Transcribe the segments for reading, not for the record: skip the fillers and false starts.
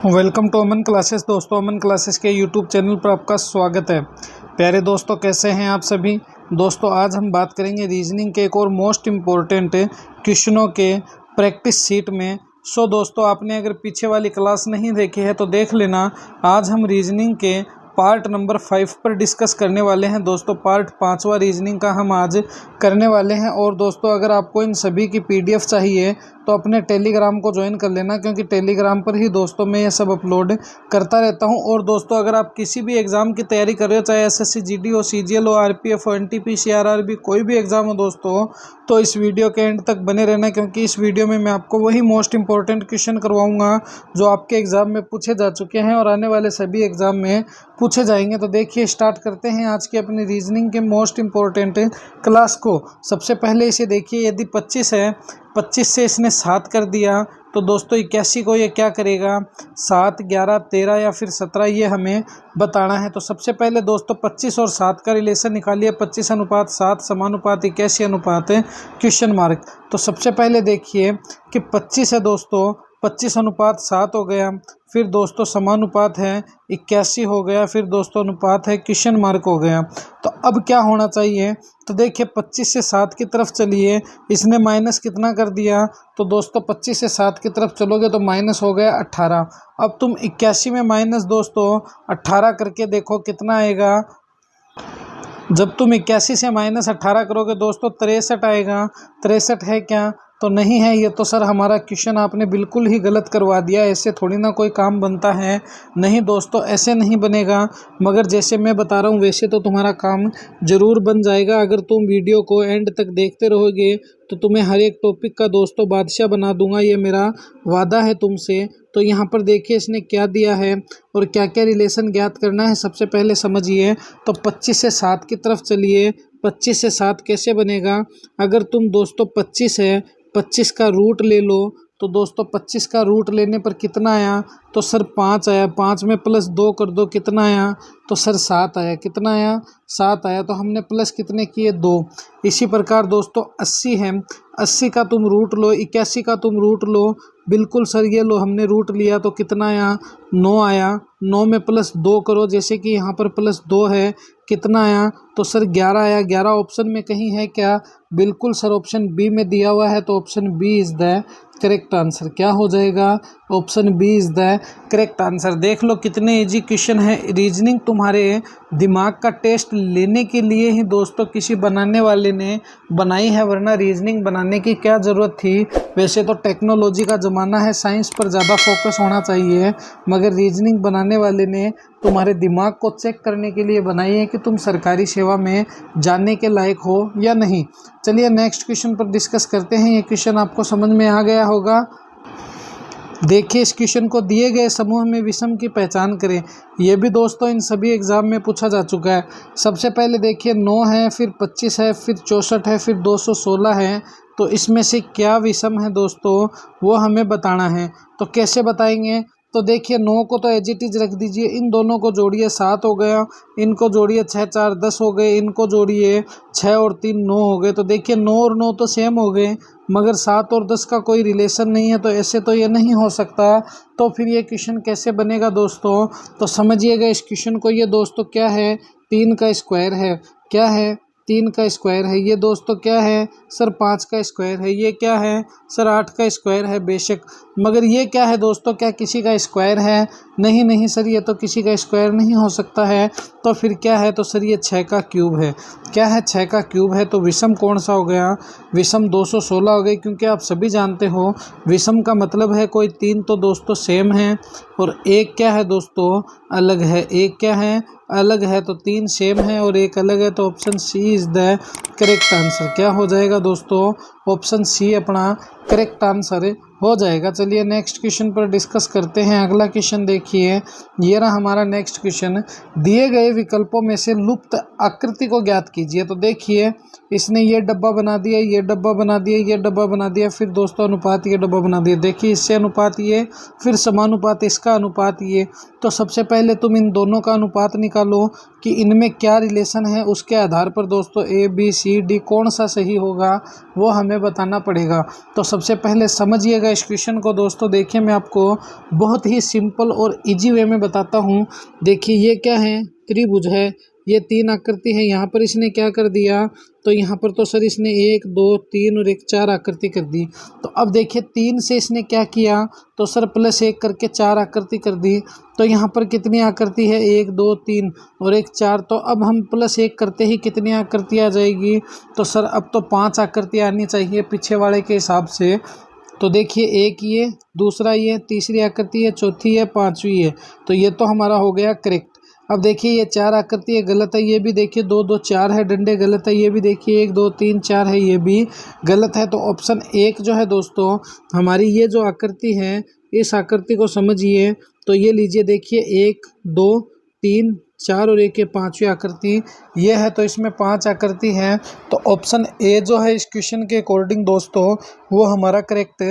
Welcome to Aman classes. दोस्तों, Aman classes के YouTube channel पर आपका स्वागत है। प्यारे दोस्तों, कैसे हैं आप सभी। दोस्तों, आज हम बात करेंगे रीजनिंग के एक और मोस्ट इम्पोर्टेंट क्वेश्चनों के प्रैक्टिस सीट में। दोस्तों, आपने अगर पीछे वाली क्लास नहीं देखी है तो देख लेना। आज हम रीजनिंग के पार्ट नंबर 5 पर डिस्कस करने वाले हैं। दोस्तों, पार्ट 5वां रीजनिंग का हम आज करने वाले हैं। और दोस्तों, अगर आपको इन सभी की पीडीएफ चाहिए तो अपने टेलीग्राम को ज्वाइन कर लेना, क्योंकि टेलीग्राम पर ही दोस्तों मैं ये सब अपलोड करता रहता हूं। और दोस्तों, अगर आप किसी भी एग्ज़ाम की तैयारी कर रहे हो, चाहे एसएससी जीडी हो, सीजीएल हो, आरपीएफ हो, एनटीपी, सीआरआरबी, कोई भी एग्ज़ाम हो दोस्तों, तो इस वीडियो के एंड तक बने रहना, क्योंकि इस वीडियो में मैं आपको वही मोस्ट इंपॉर्टेंट क्वेश्चन करवाऊंगा जो आपके एग्ज़ाम में पूछे जा चुके हैं और आने वाले सभी एग्ज़ाम में पूछे जाएंगे। तो देखिए, स्टार्ट करते हैं आज की अपनी रीजनिंग के मोस्ट इंपॉर्टेंट क्लास को। सबसे पहले इसे देखिए, यदि 25 है, 25 से इसने 7 कर दिया तो दोस्तों 81 को ये क्या करेगा, 7, 11, 13 या फिर 17, ये हमें बताना है। तो सबसे पहले दोस्तों 25 और 7 का रिलेशन निकालिए। 25/7 समानुपात 81 क्वेश्चन मार्क। तो सबसे पहले देखिए कि 25 है दोस्तों, 25/7 हो गया, फिर दोस्तों समानुपात है 81 हो गया, फिर दोस्तों अनुपात है क्वेश्चन मार्क हो गया। तो अब क्या होना चाहिए, तो देखिए 25 से 7 की तरफ चलिए, इसने माइनस कितना कर दिया, तो दोस्तों 25 से 7 की तरफ चलोगे तो माइनस हो गया 18। अब तुम 81 में माइनस दोस्तों 18 करके देखो कितना आएगा। जब तुम 81 से माइनस 18 करोगे दोस्तों 63 आएगा। 63 है क्या, तो नहीं है। ये तो सर हमारा क्वेश्चन आपने बिल्कुल ही गलत करवा दिया, ऐसे थोड़ी ना कोई काम बनता है। नहीं दोस्तों, ऐसे नहीं बनेगा, मगर जैसे मैं बता रहा हूँ वैसे तो तुम्हारा काम ज़रूर बन जाएगा। अगर तुम वीडियो को एंड तक देखते रहोगे तो तुम्हें हर एक टॉपिक का दोस्तों बादशाह बना दूंगा, ये मेरा वादा है तुमसे। तो यहाँ पर देखिए इसने क्या दिया है और क्या क्या रिलेशन ज्ञात करना है, सबसे पहले समझिए। तो 25 से 7 की तरफ चलिए। 25 से 7 कैसे बनेगा, अगर तुम दोस्तों 25 है, 25 का रूट ले लो, तो दोस्तों 25 का रूट लेने पर कितना आया, तो सर 5 आया। 5 में प्लस 2 कर दो, कितना आया, तो सर 7 आया। कितना आया, 7 आया। तो हमने प्लस कितने किए, 2। इसी प्रकार दोस्तों 80 है, 80 का तुम रूट लो, 81 का तुम रूट लो, बिल्कुल सर ये लो हमने रूट लिया, तो कितना आया, 9 आया। 9 में प्लस 2 करो, जैसे कि यहाँ पर प्लस 2 है, कितना आया, तो सर 11 आया। 11 ऑप्शन में कहीं है क्या, बिल्कुल सर ऑप्शन बी में दिया हुआ है, तो option B is the correct answer. क्या हो जाएगा, option B is the correct answer. देख लो कितने इजी क्वेश्चन है। रीजनिंग तुम्हारे दिमाग का टेस्ट लेने के लिए ही दोस्तों किसी बनाने वाले ने बनाई है, वरना रीजनिंग बनाने की क्या ज़रूरत थी। वैसे तो टेक्नोलॉजी का ज़माना है, साइंस पर ज़्यादा फोकस होना चाहिए, मगर रीजनिंग बनाने वाले ने तुम्हारे दिमाग को चेक करने के लिए बनाई है कि तुम सरकारी सेवा में जाने के लायक हो या नहीं। चलिए नेक्स्ट क्वेश्चन पर डिस्कस करते हैं। ये क्वेश्चन आपको समझ में आ गया होगा। देखिए, इस क्वेश्चन को दिए गए समूह में विषम की पहचान करें। ये भी दोस्तों इन सभी एग्जाम में पूछा जा चुका है। सबसे पहले देखिए 9 है, फिर 25 है, फिर 64 है, फिर 216 है। तो इसमें से क्या विषम है दोस्तों, वो हमें बताना है। तो कैसे बताएंगे, तो देखिए 9 को तो एज इट इज रख दीजिए, इन दोनों को जोड़िए 7 हो गया, इनको जोड़िए 6 4 10 हो गए, इनको जोड़िए 6 और 3 9 हो गए। तो देखिए 9 और 9 तो सेम हो गए, मगर 7 और 10 का कोई रिलेशन नहीं है, तो ऐसे तो ये नहीं हो सकता। तो फिर ये क्वेश्चन कैसे बनेगा दोस्तों, तो समझिएगा इस क्वेश्चन को। ये दोस्तों क्या है, 3 का स्क्वायर है। क्या है, 3 का स्क्वायर है। ये दोस्तों क्या है, सर 5 का स्क्वायर है। ये क्या है, सर 8 का स्क्वायर है। बेशक, मगर ये क्या है दोस्तों, क्या किसी का स्क्वायर है, नहीं नहीं सर ये तो किसी का स्क्वायर नहीं हो सकता है। तो फिर क्या है, तो सर ये 6 का क्यूब है। क्या है, 6 का क्यूब है। तो विषम कौन सा हो गया, विषम 216 हो गई, क्योंकि आप सभी जानते हो विषम का मतलब है कोई 3 तो दोस्तों सेम है और एक क्या है दोस्तों अलग है। एक क्या है, अलग है। तो 3 सेम है और एक अलग है, तो option C is the correct answer. क्या हो जाएगा दोस्तों, ऑप्शन सी अपना करेक्ट आंसर हो जाएगा। चलिए नेक्स्ट क्वेश्चन पर डिस्कस करते हैं। अगला क्वेश्चन देखिए, ये रहा हमारा नेक्स्ट क्वेश्चन। दिए गए विकल्पों में से लुप्त आकृति को ज्ञात कीजिए। तो देखिए इसने ये डब्बा बना दिया, ये डब्बा बना दिया, ये डब्बा बना दिया, फिर दोस्तों अनुपात ये डब्बा बना दिया। देखिए इससे अनुपात ये, फिर समानुपात इसका अनुपात ये। तो सबसे पहले तुम इन दोनों का अनुपात निकालो कि इनमें क्या रिलेशन है, उसके आधार पर दोस्तों ए बी सी डी कौन सा सही होगा वो हमें हमें बताना पड़ेगा। तो सबसे पहले समझिएगा इस क्वेश्चन को दोस्तों। देखिए मैं आपको बहुत ही सिंपल और इजी वे में बताता हूँ। देखिए ये क्या है, त्रिभुज है, ये 3 आकृति है। यहाँ पर इसने क्या कर दिया, तो यहाँ पर तो सर इसने 1 2 3 और 1 4 आकृति कर दी। तो अब देखिए 3 से इसने क्या किया, तो सर +1 करके 4 आकृति कर दी। तो यहाँ पर कितनी आकृति है, 1 2 3 और 1 4। तो अब हम +1 करते ही कितनी आकृति आ जाएगी, तो सर अब तो 5 आकृति आनी चाहिए पीछे वाले के हिसाब से। तो देखिए एक ये, दूसरा ये, तीसरी आकृति है, चौथी है, पांचवी है। तो ये तो हमारा हो गया करेक्ट। अब देखिए ये 4 आकृति है, गलत है। ये भी देखिए 2 2 4 है, डंडे गलत है। ये भी देखिए 1 2 3 4 है, ये भी गलत है। तो ऑप्शन 1 जो है दोस्तों हमारी ये जो आकृति है, इस आकृति को समझिए। तो ये लीजिए, देखिए 1 2 3 4 और 1 ये 5वीं आकृति ये है। तो इसमें 5 आकृति है। तो ऑप्शन ए जो है इस क्वेश्चन के अकॉर्डिंग दोस्तों वो हमारा करेक्ट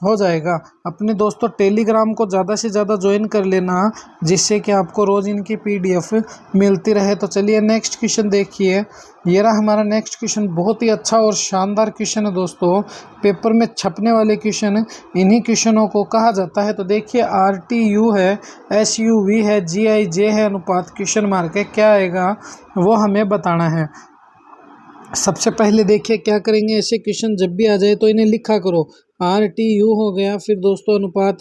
हो जाएगा। अपने दोस्तों टेलीग्राम को ज़्यादा से ज़्यादा ज्वाइन कर लेना, जिससे कि आपको रोज़ इनकी PDF मिलती रहे। तो चलिए नेक्स्ट क्वेश्चन देखिए। ये रहा हमारा नेक्स्ट क्वेश्चन। बहुत ही अच्छा और शानदार क्वेश्चन है दोस्तों, पेपर में छपने वाले क्वेश्चन इन्हीं क्वेश्चनों को कहा जाता है। तो देखिए RTU है, SUV है, GIJ है, अनुपात क्वेश्चन मार्क है, क्या आएगा वो हमें बताना है। सबसे पहले देखिए क्या करेंगे, ऐसे क्वेश्चन जब भी आ जाए तो इन्हें लिखा करो। RTU हो गया, फिर दोस्तों अनुपात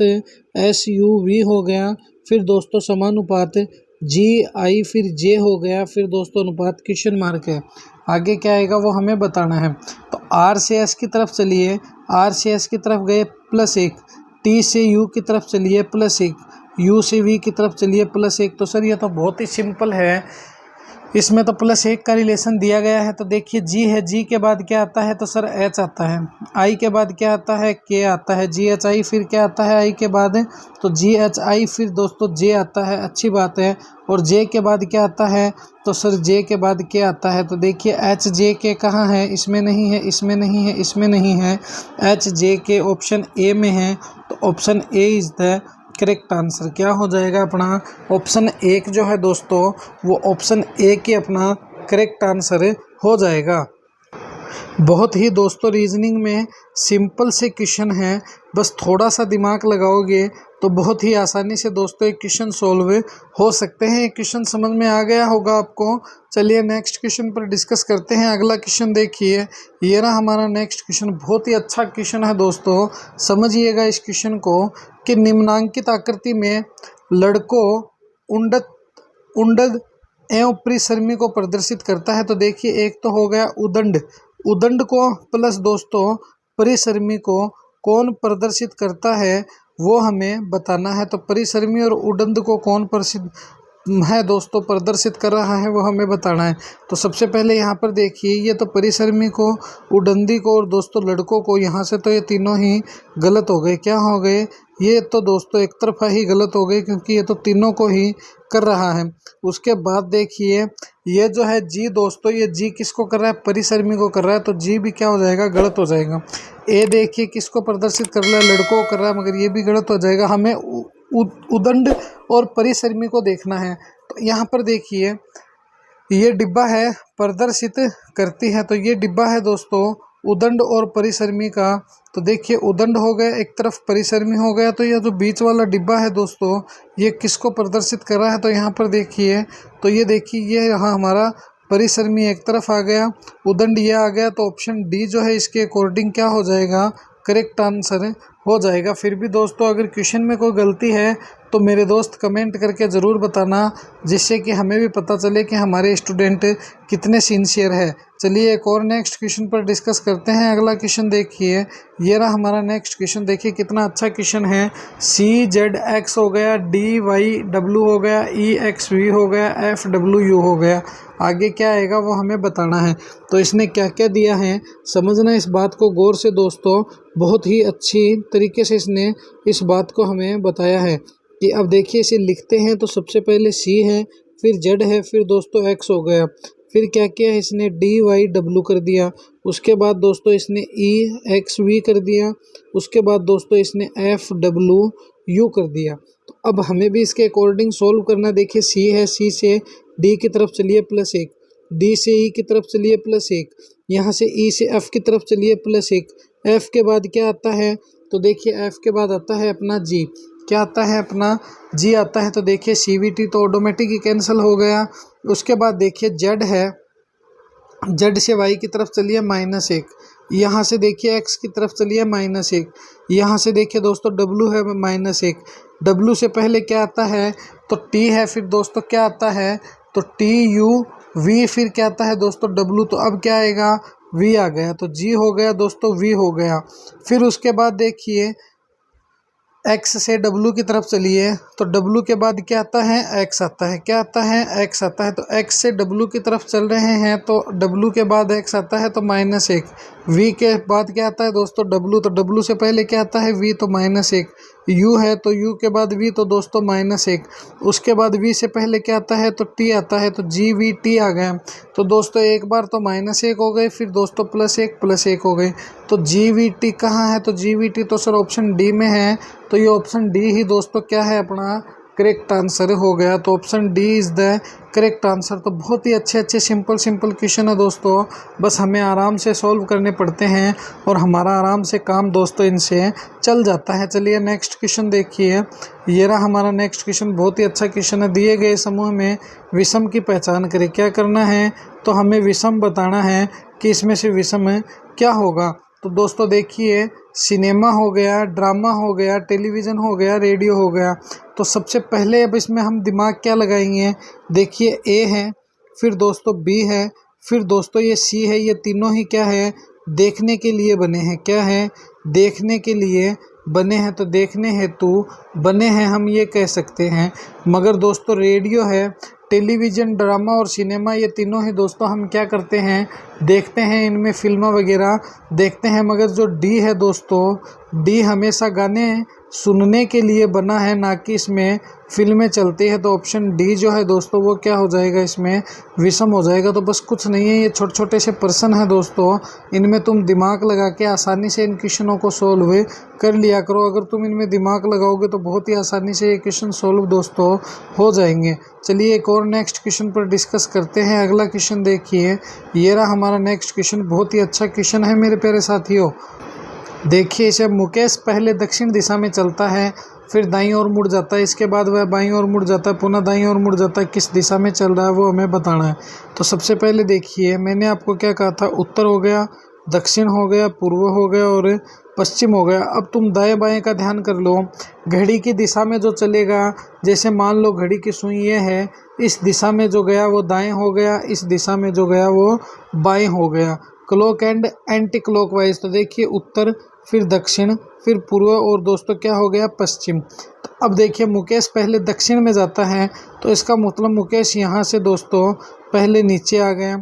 SUV हो गया, फिर दोस्तों समानुपात GI, फिर J हो गया, फिर दोस्तों अनुपात क्वेश्चन मार्क है। आगे क्या आएगा वो हमें बताना है। तो R से S की तरफ चलिए, R से S की तरफ गए +1, T से U की तरफ चलिए +1, U से V की तरफ चलिए +1। तो सर ये तो बहुत ही सिंपल है, इसमें तो +1 का रिलेशन दिया गया है। तो देखिए G है, G के बाद क्या आता है, तो सर H आता है। I के बाद क्या आता है, K आता है। GHI फिर क्या आता है I के बाद, तो GHI फिर दोस्तों J आता है, अच्छी बात है। और J के बाद क्या आता है, तो सर J के बाद K आता है। तो देखिए HJK कहाँ है, इसमें नहीं है, इसमें नहीं है, इसमें नहीं है। HJK ऑप्शन ए में है। तो option A is the correct answer. क्या हो जाएगा अपना ऑप्शन 1 जो है दोस्तों वो ऑप्शन ए के अपना करेक्ट आंसर हो जाएगा। बहुत ही दोस्तों रीजनिंग में सिंपल से क्वेश्चन है, बस थोड़ा सा दिमाग लगाओगे तो बहुत ही आसानी से दोस्तों एक क्वेश्चन सॉल्व हो सकते हैं। एक क्वेश्चन समझ में आ गया होगा आपको। चलिए नेक्स्ट क्वेश्चन पर डिस्कस करते हैं। अगला क्वेश्चन देखिए, ये रहा हमारा नेक्स्ट क्वेश्चन। बहुत ही अच्छा क्वेश्चन है दोस्तों, समझिएगा इस क्वेश्चन को कि निम्नांकित आकृति में लड़कों उंडद एवं परिसरमी को प्रदर्शित करता है। तो देखिए एक तो हो गया उदंड को प्लस दोस्तों परिसरमी को कौन प्रदर्शित करता है वो हमें बताना है। तो परिसरमी और उदंड को कौन प्रसिद्ध है दोस्तों प्रदर्शित कर रहा है वो हमें बताना है। तो सबसे पहले यहाँ पर देखिए, ये तो परिसरमी को, उदंडी को और दोस्तों लड़कों को, यहाँ से तो ये तीनों ही गलत हो गए। क्या हो गए, ये तो दोस्तों एक तरफा ही गलत हो गए क्योंकि ये तो तीनों को ही कर रहा है। उसके बाद देखिए ये जो है जी दोस्तों, ये जी किसको कर रहा है, परिसरमी को कर रहा है। तो जी भी क्या हो जाएगा, गलत हो जाएगा। ए देखिए किसको प्रदर्शित कर रहा है, लड़कों को कर रहा है, मगर ये भी गलत हो जाएगा। हमें उदंड और परिसरमी को देखना है। तो यहाँ पर देखिए ये डिब्बा है प्रदर्शित करती है। तो ये डिब्बा है दोस्तों उदंड और परिसरमी का। तो देखिए उदंड हो गया एक तरफ, परिसरमी हो गया। तो ये जो बीच वाला डिब्बा है दोस्तों ये किसको प्रदर्शित कर रहा है, तो यहाँ पर देखिए, तो ये देखिए ये यहाँ हमारा परिसरमी एक तरफ आ गया, उदंड ये आ गया। तो ऑप्शन डी जो है इसके अकॉर्डिंग क्या हो जाएगा, करेक्ट आंसर हो जाएगा। फिर भी दोस्तों अगर क्वेश्चन में कोई गलती है तो मेरे दोस्त कमेंट करके ज़रूर बताना, जिससे कि हमें भी पता चले कि हमारे स्टूडेंट कितने सिंसियर है। चलिए एक और नेक्स्ट क्वेश्चन पर डिस्कस करते हैं। अगला क्वेश्चन देखिए, ये रहा हमारा नेक्स्ट क्वेश्चन। देखिए कितना अच्छा क्वेश्चन है। CZX हो गया, DYW हो गया, EXV हो गया, FWU हो गया। आगे क्या आएगा वो हमें बताना है। तो इसने क्या क्या दिया है समझना, इस बात को गौर से दोस्तों। बहुत ही अच्छी तरीके से इसने इस बात को हमें बताया है कि अब देखिए इसे लिखते हैं। तो सबसे पहले C है, फिर Z है, फिर दोस्तों X हो गया, फिर क्या किया इसने DYW कर दिया। उसके बाद दोस्तों इसने EXV कर दिया। उसके बाद दोस्तों इसने FWU कर दिया। तो अब हमें भी इसके अकॉर्डिंग सोल्व करना। देखिए C है, C से D की तरफ चलिए +1, डी से ई की तरफ चलिए +1, यहाँ से ई से एफ की तरफ चलिए +1। एफ के बाद क्या आता है, तो देखिए एफ के बाद आता है अपना जी। क्या आता है, अपना जी आता है। तो देखिए CVT तो ऑटोमेटिक ही कैंसिल हो गया। उसके बाद देखिए जेड है, जेड से वाई की तरफ चलिए -1, यहाँ से देखिए एक्स की तरफ चलिए -1, यहाँ से देखिए दोस्तों डब्लू है -1। डब्लू से पहले क्या आता है, तो टी है, फिर दोस्तों क्या आता है, तो TUV, फिर क्या आता है दोस्तों डब्लू। तो अब क्या आएगा, वी आ गया। तो जी हो गया दोस्तों, वी हो गया। फिर उसके बाद देखिए एक्स से डब्लू की तरफ चलिए, तो डब्लू के बाद क्या आता है, एक्स आता है। क्या आता है, एक्स आता है। तो एक्स से डब्लू की तरफ चल रहे हैं, तो डब्लू के बाद एक्स आता है, तो -1। वी के बाद क्या आता है दोस्तों, डब्लू, तो डब्लू से पहले क्या आता है, वी, तो -1। यू है, तो यू के बाद वी, तो दोस्तों -1। उसके बाद वी से पहले क्या आता है, तो टी आता है, तो GVT आ गया। तो दोस्तों एक बार तो -1 हो गए, फिर दोस्तों +1 हो गए। तो GVT कहाँ है, तो GVT तो सर ऑप्शन डी में है। तो ये ऑप्शन डी ही दोस्तों क्या है, अपना करेक्ट आंसर हो गया। तो option D is the correct answer. तो बहुत ही अच्छे सिंपल क्वेश्चन है दोस्तों, बस हमें आराम से सॉल्व करने पड़ते हैं और हमारा आराम से काम दोस्तों इनसे चल जाता है। चलिए नेक्स्ट क्वेश्चन देखिए, ये रहा हमारा नेक्स्ट क्वेश्चन। बहुत ही अच्छा क्वेश्चन है। दिए गए समूह में विषम की पहचान करें। क्या करना है, तो हमें विषम बताना है कि इसमें से विषम क्या होगा। तो दोस्तों देखिए सिनेमा हो गया, ड्रामा हो गया, टेलीविज़न हो गया, रेडियो हो गया। तो सबसे पहले अब इसमें हम दिमाग क्या लगाएंगे, देखिए ए है, फिर दोस्तों बी है, फिर दोस्तों ये सी है। ये तीनों ही क्या है, देखने के लिए बने हैं। क्या है, देखने के लिए बने हैं। तो देखने हेतु बने हैं हम ये कह सकते हैं। मगर दोस्तों रेडियो है, टेलीविज़न, ड्रामा और सिनेमा, ये तीनों ही दोस्तों हम क्या करते हैं, देखते हैं, इनमें फिल्म वगैरह देखते हैं। मगर जो डी है दोस्तों, डी हमेशा गाने सुनने के लिए बना है, ना कि इसमें फिल्में चलती है। तो ऑप्शन डी जो है दोस्तों वो क्या हो जाएगा, इसमें विषम हो जाएगा। तो बस कुछ नहीं है, ये छोटे छोटे से प्रश्न हैं दोस्तों, इनमें तुम दिमाग लगा के आसानी से इन क्वेश्चनों को सॉल्व कर लिया करो। अगर तुम इनमें दिमाग लगाओगे तो बहुत ही आसानी से ये क्वेश्चन सॉल्व दोस्तों हो जाएंगे। चलिए एक और नेक्स्ट क्वेश्चन पर डिस्कस करते हैं। अगला क्वेश्चन देखिए, ये रहा हमारा नेक्स्ट क्वेश्चन। बहुत ही अच्छा क्वेश्चन है मेरे प्यारे साथियों। देखिए इसे, मुकेश पहले दक्षिण दिशा में चलता है, फिर दाईं ओर मुड़ जाता है, इसके बाद वह बाईं ओर मुड़ जाता है, पुनः दाईं ओर मुड़ जाता है। किस दिशा में चल रहा है वो हमें बताना है। तो सबसे पहले देखिए मैंने आपको क्या कहा था, उत्तर हो गया, दक्षिण हो गया, पूर्व हो गया और पश्चिम हो गया। अब तुम दाएं बाएं का ध्यान कर लो। घड़ी की दिशा में जो चलेगा, जैसे मान लो घड़ी की सुई ये है, इस दिशा में जो गया वो दाएं हो गया, इस दिशा में जो गया वो बाएं हो गया। क्लॉक एंड एंटी क्लॉकवाइज, तो देखिए उत्तर, फिर दक्षिण, फिर पूर्व और दोस्तों क्या हो गया, पश्चिम। तो अब देखिए मुकेश पहले दक्षिण में जाता है, तो इसका मतलब मुकेश यहाँ से दोस्तों पहले नीचे आ गए।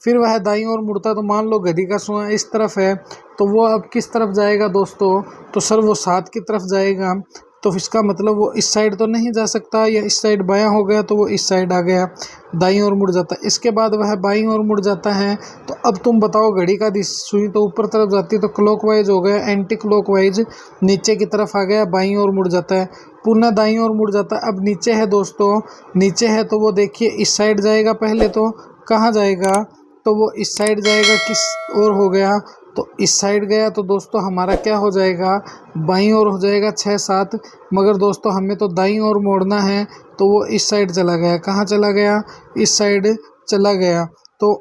फिर वह दाईं ओर मुड़ता, तो मान लो घड़ी का सुई इस तरफ है, तो वो अब किस तरफ जाएगा दोस्तों, तो सर वो 7 की तरफ जाएगा। तो इसका मतलब वो इस साइड तो नहीं जा सकता, या इस साइड बायां हो गया तो वो इस साइड आ गया, दाईं ओर मुड़ जाता है। इसके बाद वह बाईं ओर मुड़ जाता है। तो अब तुम बताओ, घड़ी का सुई तो ऊपर तरफ जाती है, तो क्लॉकवाइज हो गया, एंटी क्लॉकवाइज नीचे की तरफ आ गया, बाईं ओर मुड़ जाता है, पुनः दाईं ओर मुड़ जाता है। अब नीचे है दोस्तों, नीचे है तो वो देखिए इस साइड जाएगा, पहले तो कहाँ जाएगा, तो वो इस साइड जाएगा। किस ओर हो गया, तो इस साइड गया। तो दोस्तों हमारा क्या हो जाएगा, बाईं ओर हो जाएगा 6-7। मगर दोस्तों हमें तो दाईं ओर मोड़ना है, तो वो इस साइड चला गया। कहाँ चला गया, इस साइड चला गया। तो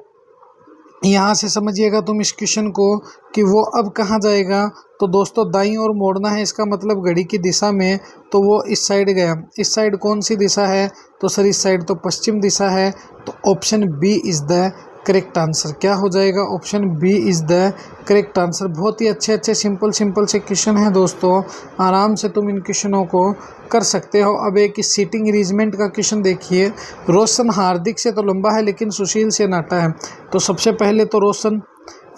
यहाँ से समझिएगा तुम इस क्वेश्चन को कि वो अब कहाँ जाएगा, तो दोस्तों दाईं ओर मोड़ना है, इसका मतलब घड़ी की दिशा में, तो वो इस साइड गया। इस साइड कौन सी दिशा है, तो सर इस साइड तो पश्चिम दिशा है। तो option B is the correct answer. क्या हो जाएगा, option B is the correct answer. बहुत ही अच्छे सिंपल से क्वेश्चन हैं दोस्तों, आराम से तुम इन क्वेश्चनों को कर सकते हो। अब एक सीटिंग अरेंजमेंट का क्वेश्चन देखिए। रोशन हार्दिक से तो लंबा है लेकिन सुशील से नाटा है। तो सबसे पहले तो रोशन,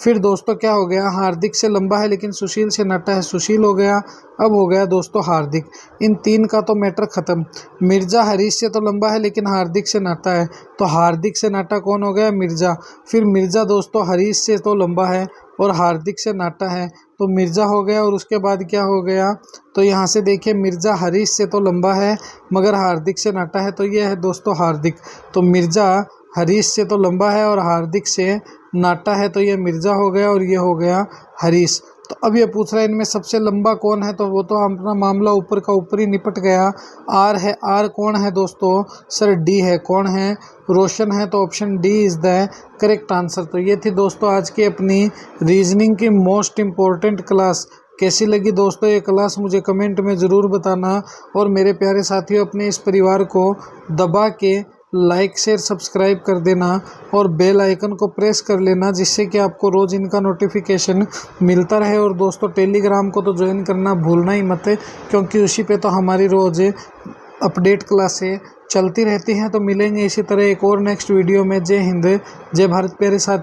फिर दोस्तों क्या हो गया, हार्दिक से लंबा है लेकिन सुशील से नाटा है, सुशील हो गया। अब हो गया दोस्तों हार्दिक। इन तीन का तो मैटर ख़त्म। मिर्ज़ा हरीश से तो लंबा है लेकिन हार्दिक से नाटा है, तो हार्दिक से नाटा कौन हो गया, मिर्ज़ा। फिर मिर्ज़ा दोस्तों हरीश से तो लंबा है और हार्दिक से नाटा है, तो मिर्ज़ा हो गया। और उसके बाद क्या हो गया, तो यहाँ से देखिए मिर्ज़ा हरीश से तो लंबा है मगर हार्दिक से नाटा है, तो ये है दोस्तों हार्दिक। तो मिर्ज़ा हरीश से तो लंबा है और हार्दिक से नाटा है, तो ये मिर्ज़ा हो गया और ये हो गया हरीश। तो अब ये पूछ रहा है इनमें सबसे लंबा कौन है, तो वो तो अपना मामला ऊपर का ऊपर ही निपट गया। आर है, आर कौन है दोस्तों? सर डी है। कौन है? रोशन है। तो option D is the correct answer. तो ये थी दोस्तों आज की अपनी रीजनिंग की मोस्ट इम्पोर्टेंट क्लास। कैसी लगी दोस्तों ये क्लास मुझे कमेंट में ज़रूर बताना। और मेरे प्यारे साथियों, अपने इस परिवार को दबा के लाइक शेयर सब्सक्राइब कर देना और बेल आइकन को प्रेस कर लेना, जिससे कि आपको रोज़ इनका नोटिफिकेशन मिलता रहे। और दोस्तों टेलीग्राम को तो ज्वाइन करना भूलना ही मत, क्योंकि उसी पे तो हमारी रोज़ अपडेट क्लासें चलती रहती हैं। तो मिलेंगे इसी तरह एक और नेक्स्ट वीडियो में। जय हिंद, जय भारत प्यारे साथ।